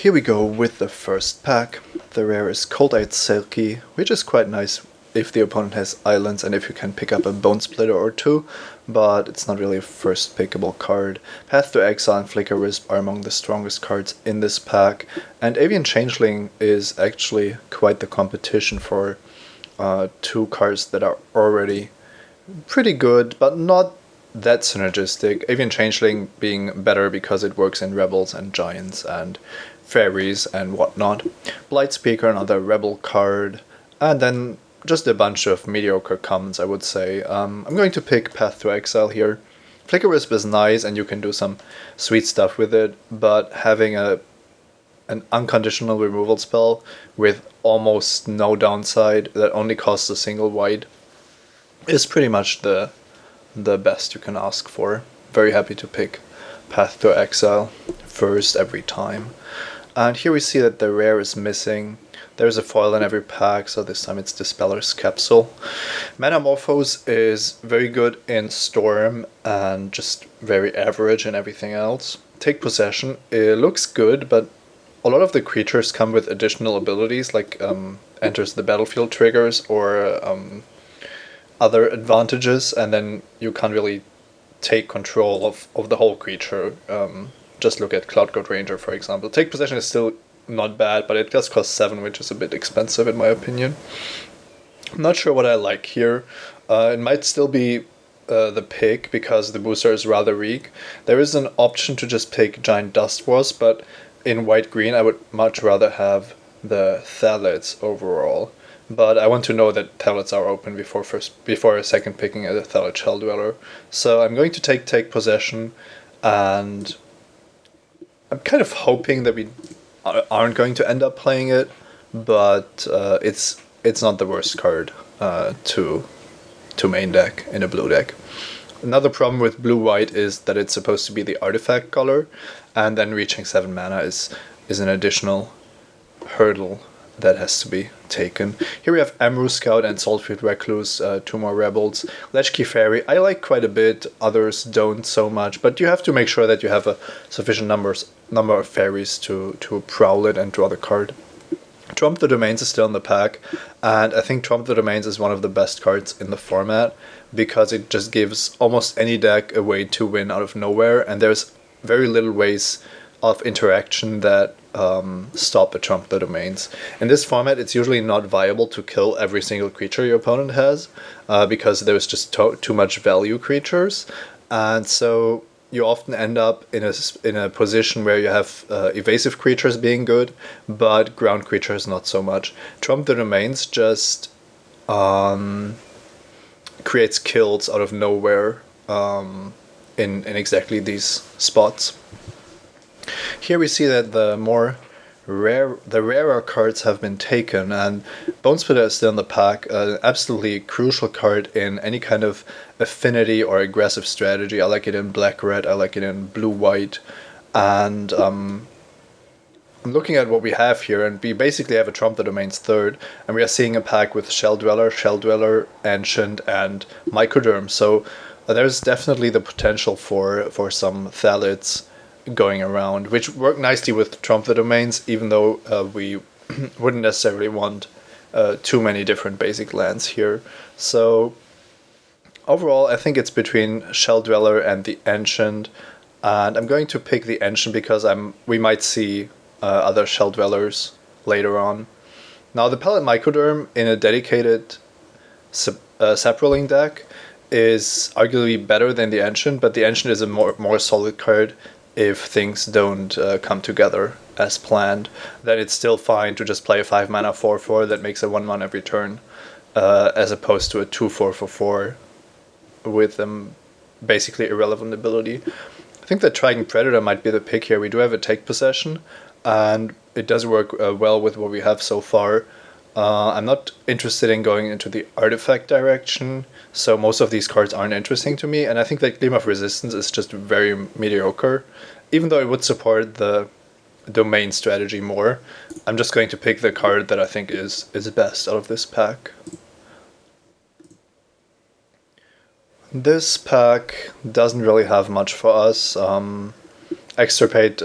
Here we go with the first pack. The rare is Cold-Eyed Selkie, which is quite nice if the opponent has islands and if you can pick up a Bone Splitter or two, but it's not really a first pickable card. Path to Exile and Flicker Wisp are among the strongest cards in this pack, and Avian Changeling is actually quite the competition for two cards that are already pretty good, but not that synergistic. Avian Changeling being better because it works in Rebels and Giants and Fairies and whatnot. Blight Speaker, another Rebel card, and then just a bunch of mediocre commons, I would say. I'm going to pick Path to Exile here. Flicker Wisp is nice and you can do some sweet stuff with it, but having an unconditional removal spell with almost no downside that only costs a single white is pretty much the best you can ask for. Very happy to pick Path to Exile first every time. And here we see that the rare is missing. There's a foil in every pack, so this time it's Dispeller's Capsule. Metamorphose is very good in Storm and just very average in everything else. Take Possession, it looks good, but a lot of the creatures come with additional abilities, like enters the battlefield triggers or other advantages, and then you can't really take control of the whole creature. Just look at Cloud Goat Ranger, for example. Take Possession is still not bad, but it does cost 7, which is a bit expensive in my opinion. I'm not sure what I like here. It might still be the pick because the booster is rather weak. There is an option to just pick Giant Dust Wasp, but in white-green I would much rather have the Thalids overall. But I want to know that Thalids are open before a second picking a Thalid Shell Dweller. So I'm going to take Possession, and I'm kind of hoping that we aren't going to end up playing it, but it's not the worst card to main deck in a blue deck. Another problem with blue-white is that it's supposed to be the artifact color, and then reaching 7 mana is an additional hurdle that has to be taken. Here we have Amru Scout and Saltfield Recluse, two more Rebels. Latchkey Fairy I like quite a bit, others don't so much, but you have to make sure that you have a sufficient number of fairies to prowl it and draw the card. Trump the Domains is still in the pack, and I think Trump the Domains is one of the best cards in the format because it just gives almost any deck a way to win out of nowhere, and there's very little ways of interaction that stop the Trump the Domains. In this format, it's usually not viable to kill every single creature your opponent has because there's just too much value creatures, and so you often end up in a position where you have evasive creatures being good, but ground creatures not so much. Trump the Domains just creates kills out of nowhere in exactly these spots. Here we see that the rarer cards have been taken, and Bone Splitter is still in the pack, an absolutely crucial card in any kind of affinity or aggressive strategy. I like it in black-red, I like it in blue-white, and I'm looking at what we have here, and we basically have a Trump the Domains third, and we are seeing a pack with Shell Dweller, Ancient, and Mycoderm, so there's definitely the potential for some Thalids going around, which work nicely with Trump the Domains, even though we wouldn't necessarily want too many different basic lands here. So overall, I think it's between Shell Dweller and the Ancient, and I'm going to pick the Ancient because we might see other Shell Dwellers later on. Now, the Pellet Mycoderm in a dedicated Saproling deck is arguably better than the Ancient, but the Ancient is a more solid card. If things don't come together as planned, then it's still fine to just play a 5 mana 4/4 that makes a 1/1 every turn, as opposed to a 2/4 for 4 with basically irrelevant ability. I think that Trident Predator might be the pick here. We do have a Take Possession, and it does work well with what we have so far. I'm not interested in going into the artifact direction, so most of these cards aren't interesting to me, and I think that Gleam of Resistance is just very mediocre. Even though it would support the domain strategy more, I'm just going to pick the card that I think is best out of this pack. This pack doesn't really have much for us. Extirpate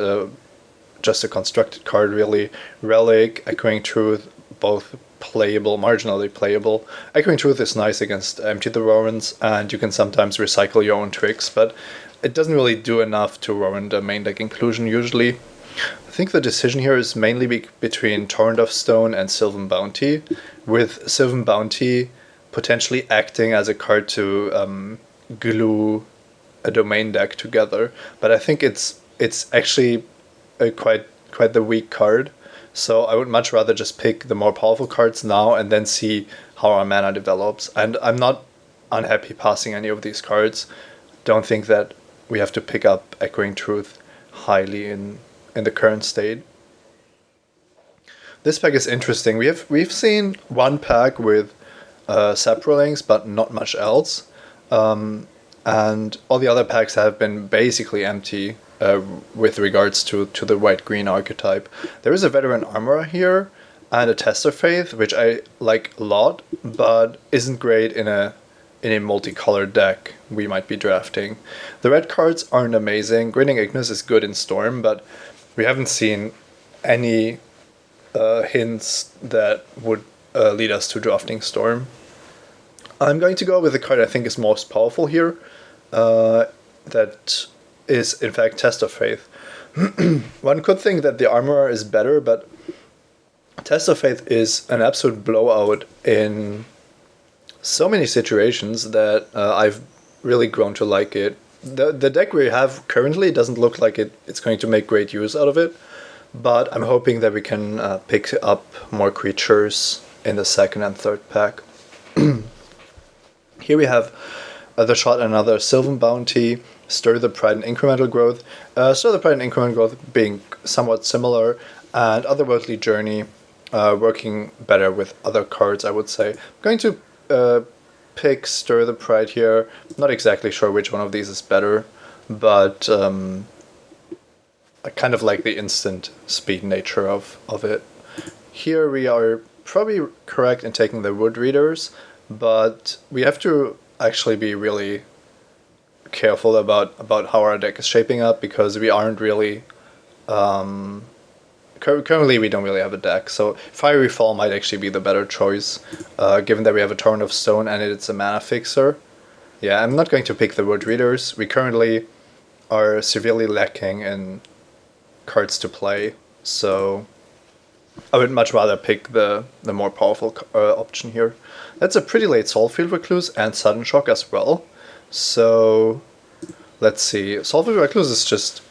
just a constructed card really. Relic, Echoing Truth, both playable, marginally playable. Echoing Truth is nice against Empty the Warrens, and you can sometimes recycle your own tricks, but it doesn't really do enough to warrant a main deck inclusion usually. I think the decision here is mainly between Torrent of Stone and Sylvan Bounty, with Sylvan Bounty potentially acting as a card to glue a domain deck together. But I think it's actually a quite the weak card. So I would much rather just pick the more powerful cards now and then see how our mana develops. And I'm not unhappy passing any of these cards. Don't think that we have to pick up Echoing Truth highly in the current state. This pack is interesting. We've seen one pack with Saprolinks, but not much else. And all the other packs have been basically empty with regards to the white-green archetype. There is a Veteran Armorer here and a Test of Faith, which I like a lot, but isn't great in a multicolored deck we might be drafting. The red cards aren't amazing. Grinning Ignis is good in Storm, but we haven't seen any hints that would lead us to drafting Storm. I'm going to go with the card I think is most powerful here. That is, in fact, Test of Faith. One could think that the Armorer is better, but Test of Faith is an absolute blowout in so many situations that I've really grown to like it. The deck we have currently doesn't look like it's going to make great use out of it, but I'm hoping that we can pick up more creatures in the second and third pack. Here we have the shot another Sylvan Bounty, Stir the Pride and Incremental Growth. Stir the Pride and Incremental Growth being somewhat similar, and Otherworldly Journey working better with other cards, I would say. I'm going to pick Stir the Pride here. Not exactly sure which one of these is better, but I kind of like the instant speed nature of it. Here we are probably correct in taking the Wood Readers, but we have to actually be really careful about how our deck is shaping up, because we aren't really currently we don't really have a deck, so Fiery Fall might actually be the better choice, given that we have a Torrent of Stone and it's a mana fixer. Yeah, I'm not going to pick the Wood Readers. We currently are severely lacking in cards to play, so I would much rather pick the more powerful option here. That's a pretty late Soulfield Recluse and Sudden Shock as well. So let's see. Soulfield Recluse is just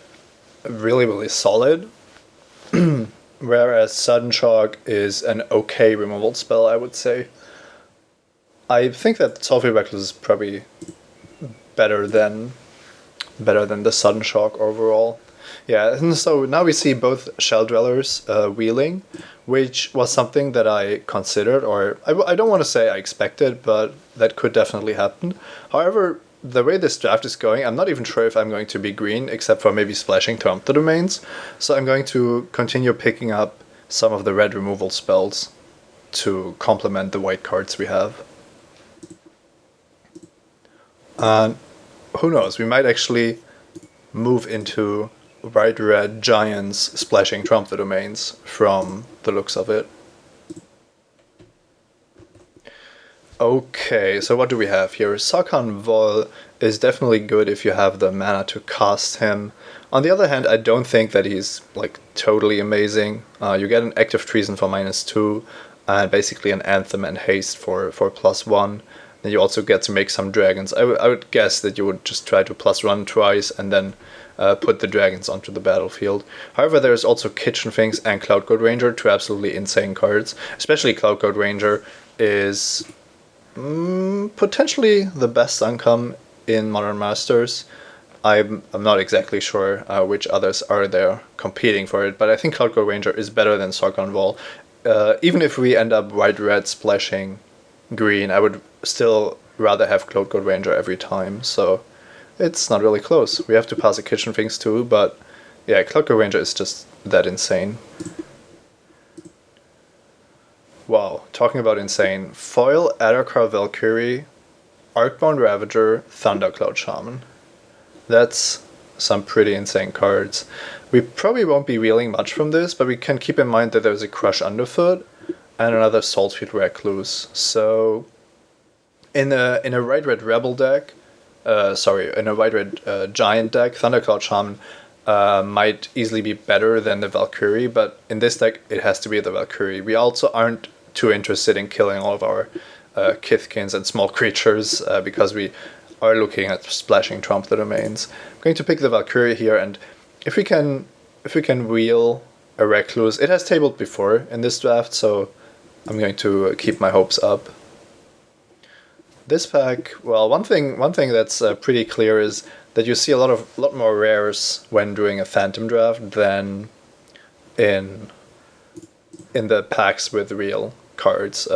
really, really solid, whereas Sudden Shock is an okay removal spell, I would say. I think that Soulfield Recluse is probably better than the Sudden Shock overall. Yeah, and so now we see both Shell Dwellers wheeling, which was something that I considered, or I don't want to say I expected, but that could definitely happen. However, the way this draft is going, I'm not even sure if I'm going to be green, except for maybe splashing to the domains. So I'm going to continue picking up some of the red removal spells to complement the white cards we have. And who knows, we might actually move into White-Red Giants splashing the domains from the looks of it. Okay, so what do we have here? Sarkhan Vol is definitely good if you have the mana to cast him. On the other hand, I don't think that he's like totally amazing. You get an Active Treason for -2, and basically an Anthem and Haste for +1. Then you also get to make some dragons. I would guess that you would just try to +1 twice and then put the dragons onto the battlefield. However, there's also Kitchen Finks and Cloud Code Ranger, two absolutely insane cards. Especially Cloud Code Ranger is potentially the best uncome in Modern Masters. I'm not exactly sure which others are there competing for it, but I think Cloud Code Ranger is better than Sarkhan Vol. Even if we end up white-red splashing green, I would still rather have Cloud Code Ranger every time, so it's not really close. We have to pass a Kitchen Finks too, but yeah, Cloud Code Ranger is just that insane. Wow, talking about insane. Foil, Addarkar Valkyrie, Arcbound Ravager, Thundercloud Shaman. That's some pretty insane cards. We probably won't be wheeling much from this, but we can keep in mind that there's a Crush Underfoot and another Saltfield Recluse. So in a White Red Rebel deck, in a White Red Giant deck, Thundercloud Shaman might easily be better than the Valkyrie, but in this deck it has to be the Valkyrie. We also aren't too interested in killing all of our Kithkins and small creatures because we are looking at splashing Trump the Domains. I'm going to pick the Valkyrie here, and if we can wheel a Recluse, it has tabled before in this draft, so I'm going to keep my hopes up. This pack, well, one thing that's pretty clear is that you see a lot more rares when doing a Phantom draft than in the packs with real cards.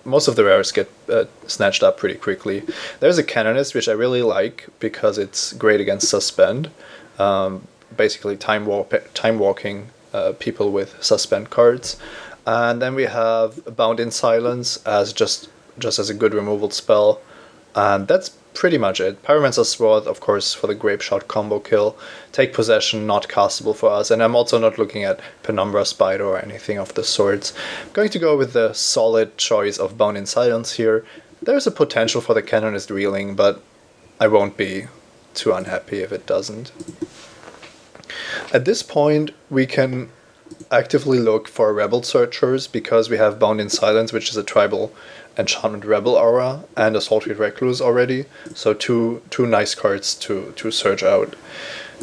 Most of the rares get snatched up pretty quickly. There's a Canonist, which I really like because it's great against Suspend. Basically time walking people with Suspend cards. And then we have Bound in Silence as just as a good removal spell. And that's pretty much it. Pyromancer's Sword, of course, for the Grape Shot combo kill. Take Possession, not castable for us. And I'm also not looking at Penumbra Spider or anything of the sorts. I'm going to go with the solid choice of Bound in Silence here. There's a potential for the Canonist reeling, but I won't be too unhappy if it doesn't. At this point, we can actively look for Rebel Searchers because we have Bound in Silence, which is a tribal enchantment Rebel aura, and a Saltfield Recluse already, so two nice cards to search out.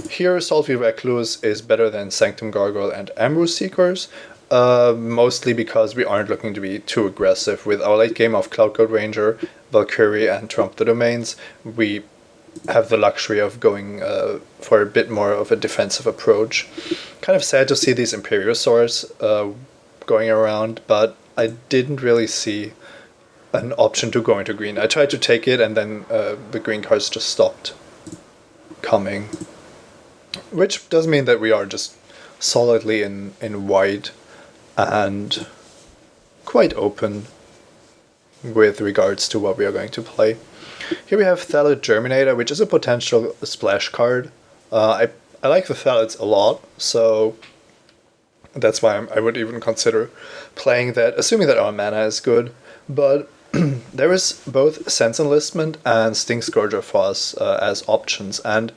Here Saltfield Recluse is better than Sanctum Gargoyle and Ambrose Seekers, mostly because we aren't looking to be too aggressive. With our late game of Cloudcode Ranger, Valkyrie and Trump the Domains, we have the luxury of going for a bit more of a defensive approach. Kind of sad to see these Imperiosaurs going around, but I didn't really see an option to go into green. I tried to take it, and then the green cards just stopped coming. Which does mean that we are just solidly in white and quite open with regards to what we are going to play. Here we have Thallid Germinator, which is a potential splash card. I like the Thalids a lot, so that's why I would even consider playing that, assuming that our mana is good. But there is both Sense Enlistment and Sting Scourger for us as options, and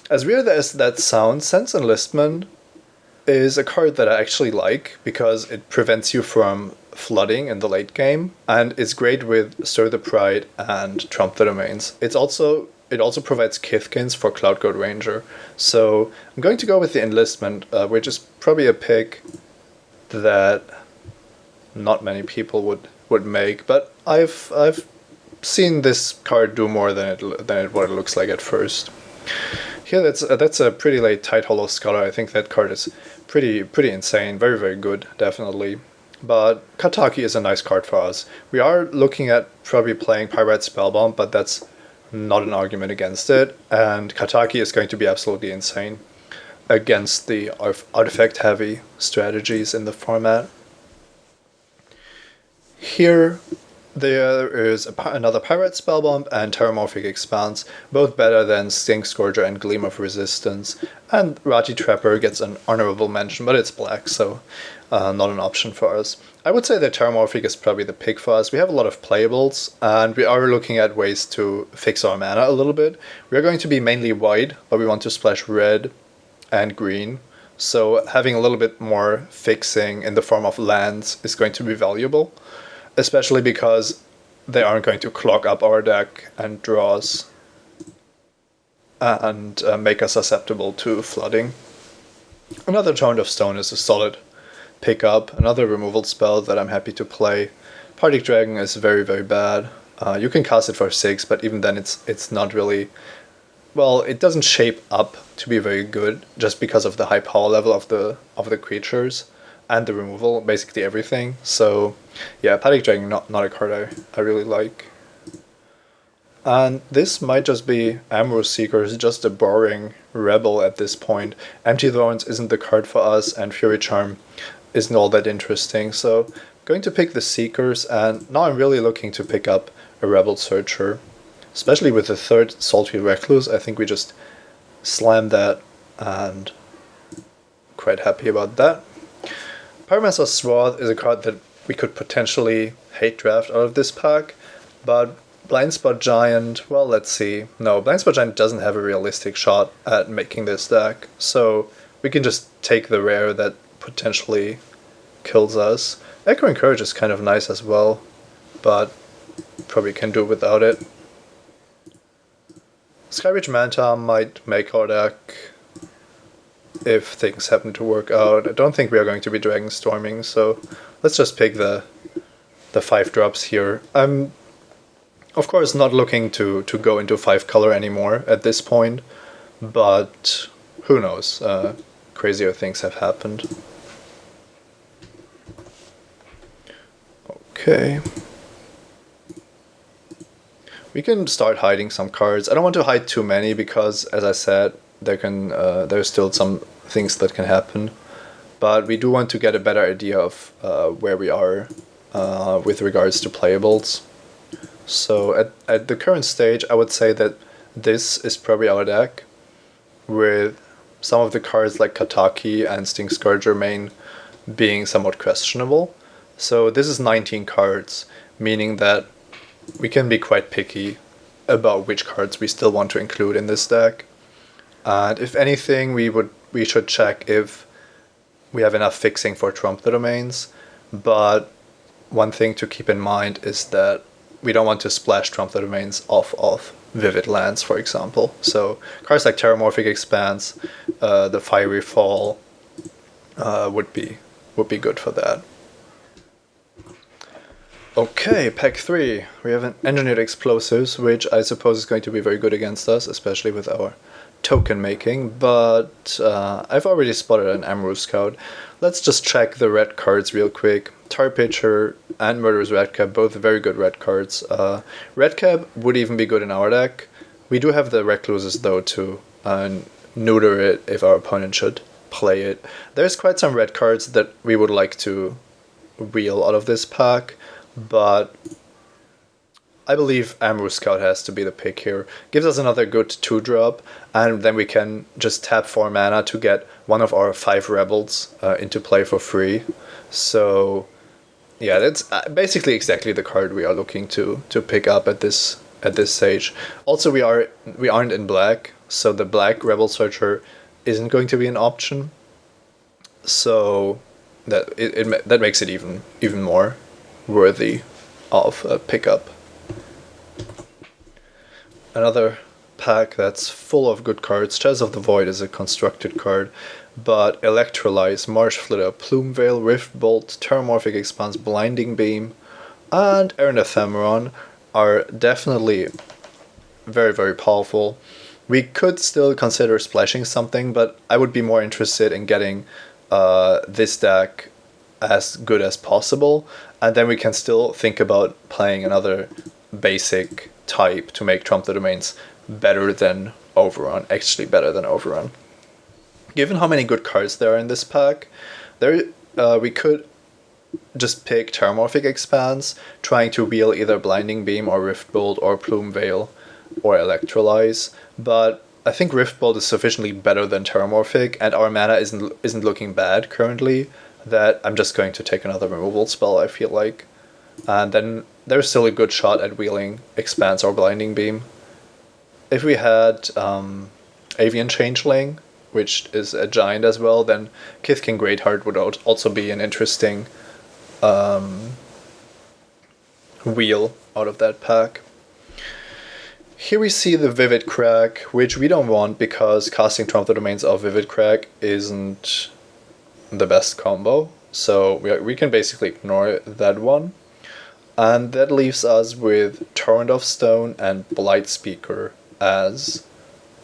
as weird as that sounds, Sense Enlistment is a card that I actually like because it prevents you from flooding in the late game, and it's great with Stir the Pride and Trump the Domains. It also provides Kithkins for Cloudcode Ranger, so I'm going to go with the Enlistment, which is probably a pick that not many people would make, but I've seen this card do more than what it looks like at first. Here, that's a pretty late Tight Hollow Scholar. I think that card is pretty insane, very, very good, definitely. But Kataki is a nice card for us. We are looking at probably playing Pyrite Spellbomb, but that's not an argument against it. And Kataki is going to be absolutely insane against the artifact-heavy strategies in the format. Here, there is another Pyrite Spellbomb and Terramorphic Expanse, both better than Stink Scourger and Gleam of Resistance. And Rati Trapper gets an honorable mention, but it's black, so not an option for us. I would say that Terramorphic is probably the pick for us. We have a lot of playables, and we are looking at ways to fix our mana a little bit. We are going to be mainly white, but we want to splash red and green. So having a little bit more fixing in the form of lands is going to be valuable, especially because they aren't going to clog up our deck and draw us and make us susceptible to flooding. Another Torrent of Stone is a solid pickup, another removal spell that I'm happy to play. Party Dragon is very, very bad. You can cast it for 6, but even then it's not really... Well, it doesn't shape up to be very good just because of the high power level of the creatures and the removal, basically everything. So yeah, Party Dragon not a card I really like. And this might just be Ambrose Seekers, just a boring rebel at this point. Empty Thrones isn't the card for us, and Fury Charm isn't all that interesting. So I'm going to pick the Seekers, and now I'm really looking to pick up a Rebel Searcher. Especially with the third Saltfield Recluse, I think we just slam that, and quite happy about that. Pyromancer Swath is a card that we could potentially hate draft out of this pack, but Blind Spot Giant, well, let's see. No, Blind Spot Giant doesn't have a realistic shot at making this deck, so we can just take the rare that potentially kills us. Echoing Courage is kind of nice as well, but probably can do without it. Skyreach Manta might make our deck if things happen to work out. I don't think we are going to be Dragon Storming, so let's just pick the 5 drops here. I'm of course not looking to go into 5 color anymore at this point, but who knows, crazier things have happened. Okay. We can start hiding some cards. I don't want to hide too many because, as I said, there's still some things that can happen. But we do want to get a better idea of where we are with regards to playables. So at the current stage, I would say that this is probably our deck, with some of the cards like Kataki and Sting Scourger main being somewhat questionable. So this is 19 cards, meaning that we can be quite picky about which cards we still want to include in this deck. And if anything, we should check if we have enough fixing for Trump the Domains. But one thing to keep in mind is that we don't want to splash Trump the Domains off of Vivid Lands, for example. So cards like Terramorphic Expanse, the Fiery Fall would be good for that. Okay, pack 3. We have an Engineered Explosives, which I suppose is going to be very good against us, especially with our token making, but I've already spotted an Amaru Scout. Let's just check the red cards real quick. Tar Pitcher and Murderous Redcap, both very good red cards. Redcap would even be good in our deck. We do have the Recluses though to neuter it if our opponent should play it. There's quite some red cards that we would like to wheel out of this pack, but I believe Amaru Scout has to be the pick here. Gives us another good 2-drop, and then we can just tap 4 mana to get one of our 5 Rebels into play for free. So yeah, that's basically exactly the card we are looking to pick up at this stage. Also, we aren't in black, so the black Rebel Searcher isn't going to be an option. So that makes it even more worthy of a pickup. Another pack that's full of good cards. Chalice of the Void is a constructed card, but Electrolyze, Marsh Flitter, Plume Veil, Rift Bolt, Terramorphic Expanse, Blinding Beam, and Errant Ephemeron are definitely very, very powerful. We could still consider splashing something, but I would be more interested in getting this deck as good as possible, and then we can still think about playing another basic type to make Trump the Domains better than Overrun, actually better than Overrun. Given how many good cards there are in this pack, we could just pick Terramorphic Expanse, trying to wheel either Blinding Beam or Rift Bolt or Plume Veil or Electrolyze, but I think Rift Bolt is sufficiently better than Terramorphic, and our mana isn't looking bad currently, that I'm just going to take another removal spell, I feel like. And then there's still a good shot at wheeling Expanse or Blinding Beam. If we had Avian Changeling, which is a giant as well, then Kithkin Greatheart would also be an interesting wheel out of that pack. Here we see the Vivid Crack, which we don't want because casting Trump the Domains of Vivid Crack isn't the best combo, so we can basically ignore that one. And that leaves us with Torrent of Stone and Blight Speaker as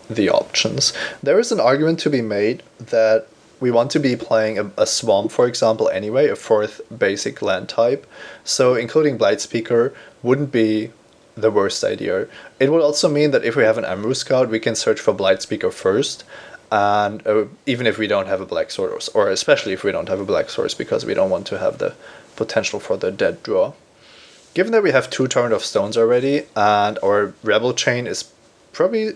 the options. There is an argument to be made that we want to be playing a Swamp, for example, anyway, a 4th basic land type, so including Blight Speaker wouldn't be the worst idea. It would also mean that if we have an Amaru Scout, we can search for Blight Speaker first, and even if we don't have a black source, or especially if we don't have a black source, because we don't want to have the potential for the dead draw. Given that we have 2 Torrent of Stones already, and our Rebel Chain is probably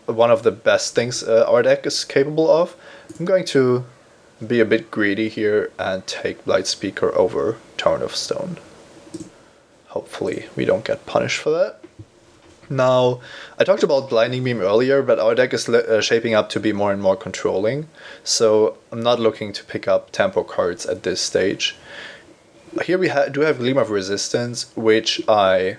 one of the best things our deck is capable of. I'm going to be a bit greedy here and take Blight Speaker over Torrent of Stone. Hopefully we don't get punished for that. Now, I talked about Blinding Beam earlier, but our deck is shaping up to be more and more controlling, so I'm not looking to pick up tempo cards at this stage. Here we do have Gleam of Resistance, which I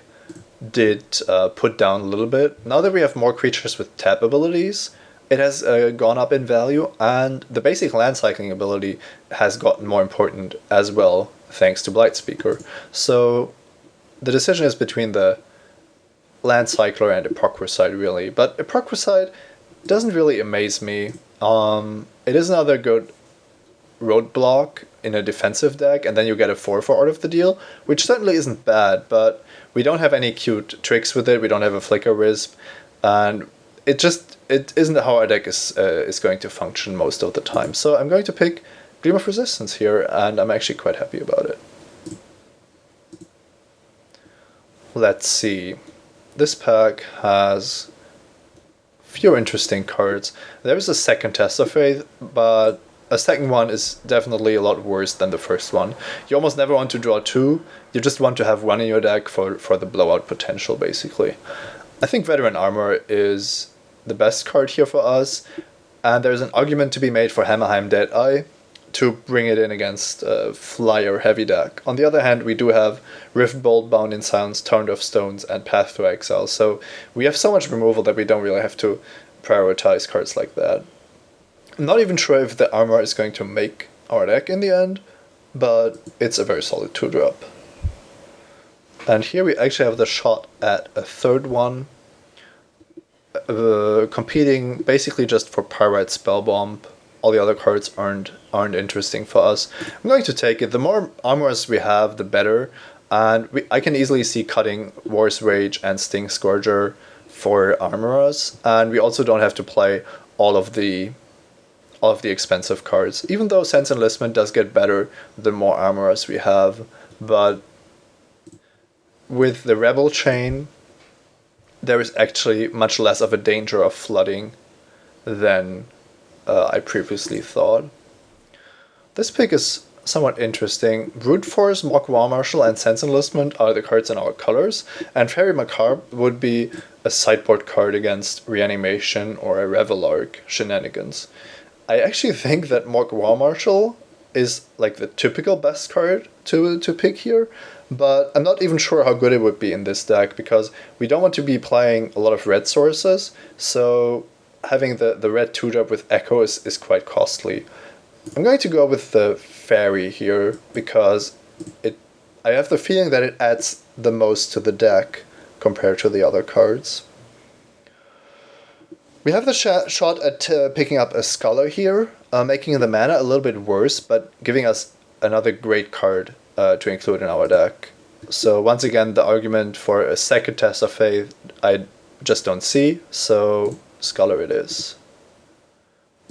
did put down a little bit. Now that we have more creatures with tap abilities, it has gone up in value, and the basic land cycling ability has gotten more important as well, thanks to Blight Speaker. So the decision is between the Land Cycler and Epocrisite, really. But Epocrisite doesn't really amaze me. It is another good roadblock in a defensive deck, and then you get a 4/4 out of the deal, which certainly isn't bad, but we don't have any cute tricks with it. We don't have a Flicker Wisp, and it isn't how our deck is going to function most of the time. So I'm going to pick Gleam of Resistance here, and I'm actually quite happy about it. Let's see. This pack has a few interesting cards. There is a second Test of Faith, but a second one is definitely a lot worse than the first one. You almost never want to draw two, you just want to have one in your deck for the blowout potential, basically. I think Veteran Armor is the best card here for us, and there's an argument to be made for Hammerheim Deadeye to bring it in against a flyer heavy deck. On the other hand, we do have Riftbolt, Bound in Silence, Torrent of Stones, and Path to Exile, so we have so much removal that we don't really have to prioritize cards like that. I'm not even sure if the armor is going to make our deck in the end, but it's a very solid 2-drop. And here we actually have the shot at a third one, competing basically just for Pyrite Spellbomb. All the other cards aren't interesting for us. I'm going to take it. The more armors we have, the better. And I can easily see cutting War's Rage and Sting Scourger for armorers. And we also don't have to play all of the expensive cards. Even though Sense Enlistment does get better the more armorers we have. But with the Rebel Chain, there is actually much less of a danger of flooding than I previously thought. This pick is somewhat interesting. Brute Force, Mock War Marshal, and Sense Enlistment are the cards in our colors, and Fairy Macabre would be a sideboard card against Reanimation or a Revelark shenanigans. I actually think that Mock War Marshal is like the typical best card to pick here, but I'm not even sure how good it would be in this deck, because we don't want to be playing a lot of red sources, so having the red 2-drop with Echo is quite costly. I'm going to go with the Fairy here, because I have the feeling that it adds the most to the deck compared to the other cards. We have the shot at picking up a Scholar here, making the mana a little bit worse, but giving us another great card to include in our deck. So once again, the argument for a second Test of Faith I just don't see, so Scholar it is.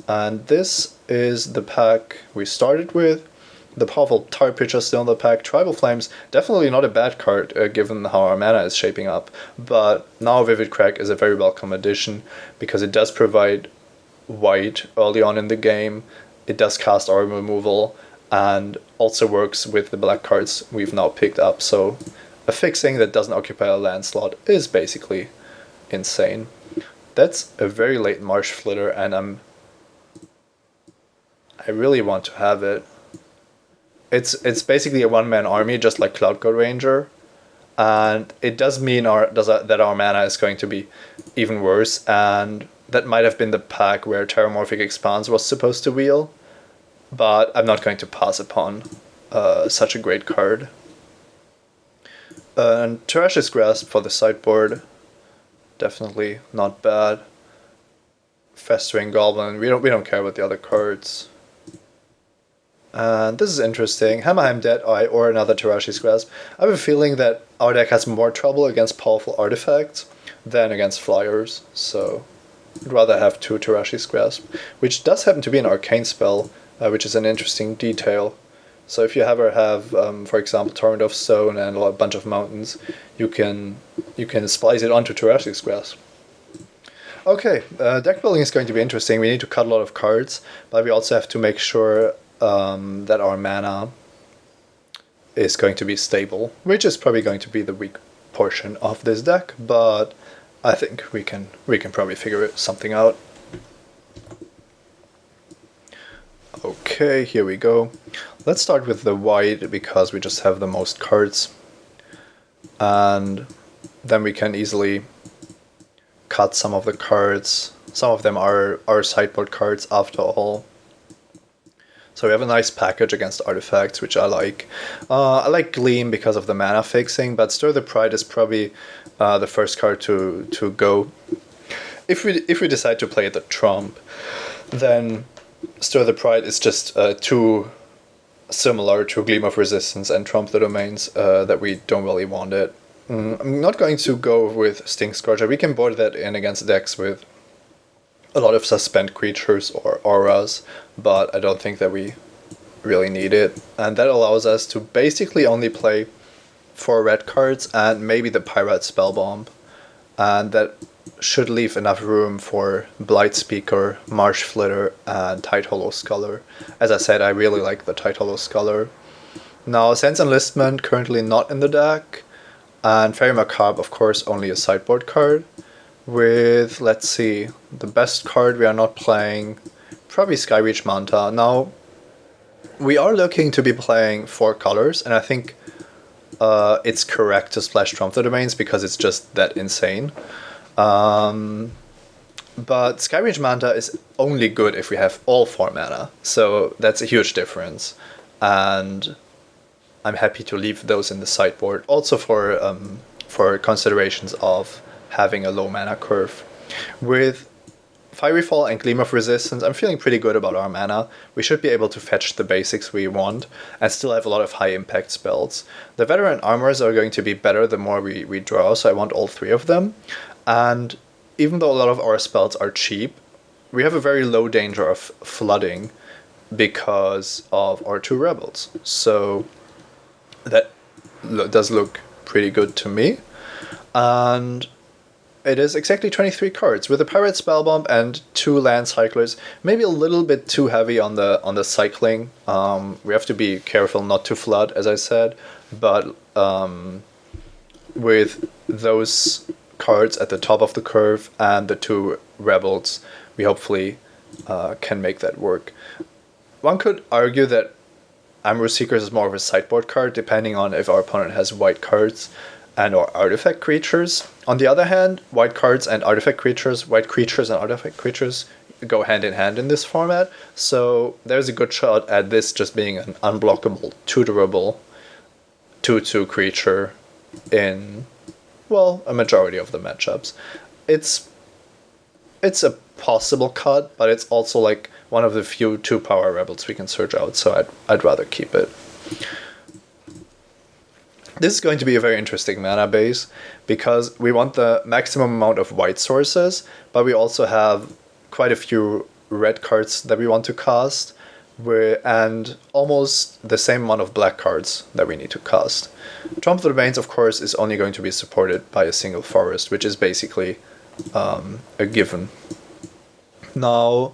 And this is the pack we started with. The powerful Tar Pitcher still in the pack. Tribal Flames, definitely not a bad card given how our mana is shaping up, but now Vivid Crack is a very welcome addition because it does provide white early on in the game, it does cast our removal, and also works with the black cards we've now picked up, so a fixing that doesn't occupy a land slot is basically insane. That's a very late Marsh Flitter, and I really want to have it. It's basically a one-man army, just like Cloud God Ranger, and it does mean that our mana is going to be even worse, and that might have been the pack where Terramorphic Expanse was supposed to wheel, but I'm not going to pass upon such a great card. And Terash's Grasp for the sideboard, definitely not bad. Festering Goblin, we don't care about the other cards. And this is interesting. Hammerheim Deadeye or another Terash's Grasp. I have a feeling that our deck has more trouble against powerful artifacts than against flyers, so I'd rather have two Terash's Grasp, which does happen to be an arcane spell, which is an interesting detail. So if you ever have, for example, Torrent of Stone and a bunch of mountains, you can splice it onto Terash's Grasp. Okay, deck building is going to be interesting. We need to cut a lot of cards, but we also have to make sure that our mana is going to be stable, which is probably going to be the weak portion of this deck, but I think we can probably figure something out. Okay, here we go. Let's start with the white because we just have the most cards, and then we can easily cut some of the cards. Some of them are sideboard cards after all. So we have a nice package against artifacts, which I like. I like Gleam because of the mana fixing, but Stir the Pride is probably the first card to go. If we decide to play it at Trump, then Stir the Pride is just too similar to Gleam of Resistance and Trump the Domains that we don't really want it. I'm not going to go with Sting Scorcher. We can board that in against decks with a lot of suspend creatures or auras, but I don't think that we really need it. And that allows us to basically only play 4 red cards and maybe the Pirate Spellbomb. And that should leave enough room for Blight Speaker, Marsh Flitter, and Tide Hollow Scholar. As I said, I really like the Tide Hollow Scholar. Now, Sense Enlistment currently not in the deck, and Fairy Macabre, of course, only a sideboard card. With, let's see, the best card we are not playing, probably Skyreach Manta. Now, we are looking to be playing 4 colors, and I think it's correct to splash Trump the Domains because it's just that insane. But Skyreach Manta is only good if we have all 4 mana, so that's a huge difference. And I'm happy to leave those in the sideboard, also for considerations of having a low mana curve. With Fiery Fall and Gleam of Resistance, I'm feeling pretty good about our mana. We should be able to fetch the basics we want and still have a lot of high impact spells. The Veteran Armors are going to be better the more we draw, so I want all 3 of them. And even though a lot of our spells are cheap, we have a very low danger of flooding because of our 2 Rebels. So that does look pretty good to me. And it is exactly 23 cards with a Pirate Spellbomb and 2 Land Cyclers. Maybe a little bit too heavy on the cycling. We have to be careful not to flood, as I said. But with those cards at the top of the curve and the 2 Rebels, we hopefully can make that work. One could argue that Amber Seekers is more of a sideboard card, depending on if our opponent has white cards and or artifact creatures. On the other hand, white creatures and artifact creatures go hand in hand in this format, so there's a good shot at this just being an unblockable, tutorable 2/2 creature in, well, a majority of the matchups. It's a possible cut, but it's also like one of the few 2-power Rebels we can search out, so I'd rather keep it. This is going to be a very interesting mana base because we want the maximum amount of white sources, but we also have quite a few red cards that we want to cast, and almost the same amount of black cards that we need to cast. Trump the Domains, of course, is only going to be supported by a single forest, which is basically a given. Now,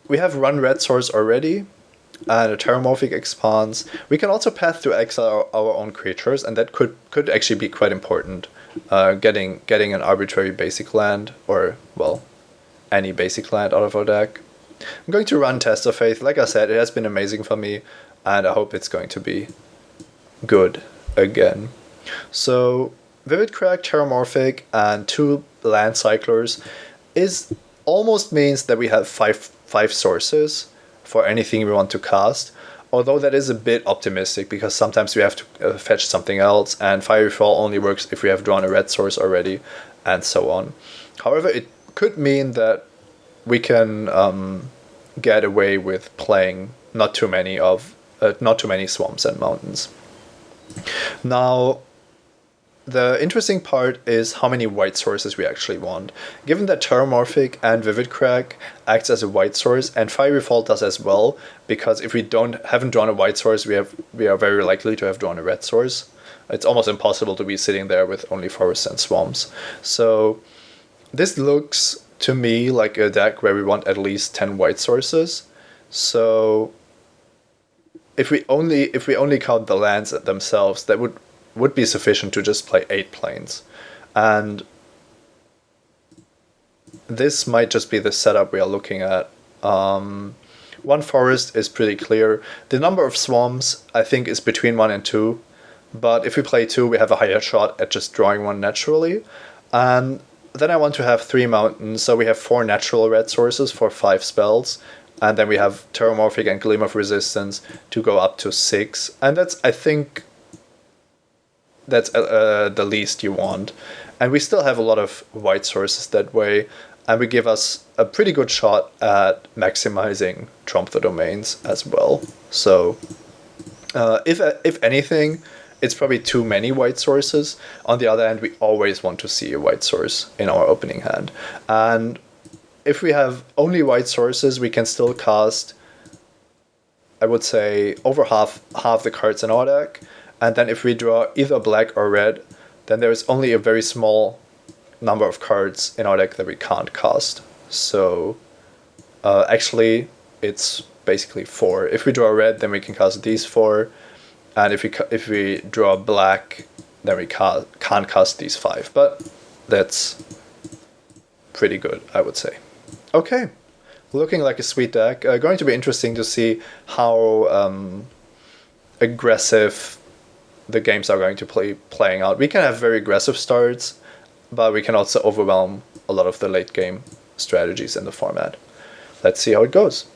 we have run red source already, and a Terramorphic Expanse. We can also path to exile our own creatures, and that could actually be quite important. Getting an arbitrary basic land, or, well, any basic land out of our deck. I'm going to run Test of Faith. Like I said, it has been amazing for me, and I hope it's going to be good again. So, Vivid Crack, Terramorphic, and 2 Land Cyclers almost means that we have five sources for anything we want to cast, although that is a bit optimistic because sometimes we have to fetch something else, and Fiery Fall only works if we have drawn a red source already, and so on. However, it could mean that we can get away with playing not too many swamps and mountains. Now, the interesting part is how many white sources we actually want. Given that Terramorphic and Vivid Crack acts as a white source, and Fiery Fall does as well, because if we haven't drawn a white source, we are very likely to have drawn a red source. It's almost impossible to be sitting there with only forests and swamps. So this looks to me like a deck where we want at least 10 white sources. So if we only count the lands themselves, that would be sufficient to just play 8 planes. And this might just be the setup we are looking at. One forest is pretty clear. The number of swarms, I think, is between 1 and 2. But if we play 2, we have a higher shot at just drawing one naturally. And then I want to have 3 mountains, so we have 4 natural red sources for 5 spells. And then we have Terramorphic and Gleam of Resistance to go up to 6. And that's, I think, that's the least you want. And we still have a lot of white sources that way. And we give us a pretty good shot at maximizing Trump the Domains as well. So if anything, it's probably too many white sources. On the other hand, we always want to see a white source in our opening hand. And if we have only white sources, we can still cast, I would say, over half the cards in our deck. And then if we draw either black or red, then there is only a very small number of cards in our deck that we can't cast. So actually, it's basically 4. If we draw red, then we can cast these 4. And if we draw black, then we can't cast these 5. But that's pretty good, I would say. Okay, looking like a sweet deck. Going to be interesting to see how aggressive the games are going to playing out. We can have very aggressive starts, but we can also overwhelm a lot of the late game strategies in the format. Let's see how it goes.